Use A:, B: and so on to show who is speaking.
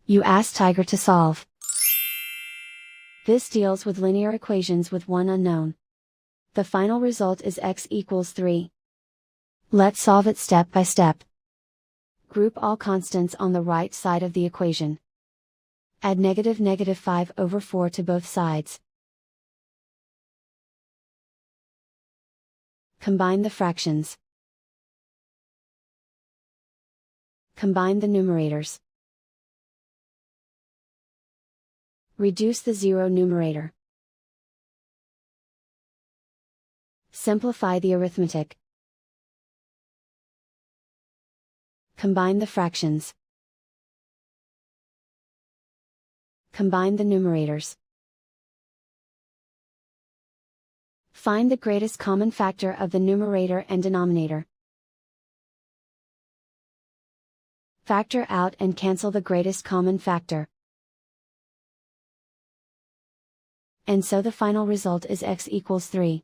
A: You ask Tiger to solve. This deals with linear equations with one unknown. The final result is x equals 3. Let's solve it step by step. Group all constants on the right side of the equation. Add -5/4 to both sides. Combine the fractions. Combine the numerators. Reduce the zero numerator. Simplify the arithmetic. Combine the fractions. Combine the numerators. Find the greatest common factor of the numerator and denominator. Factor out and cancel the greatest common factor. And so the final result is x equals 3.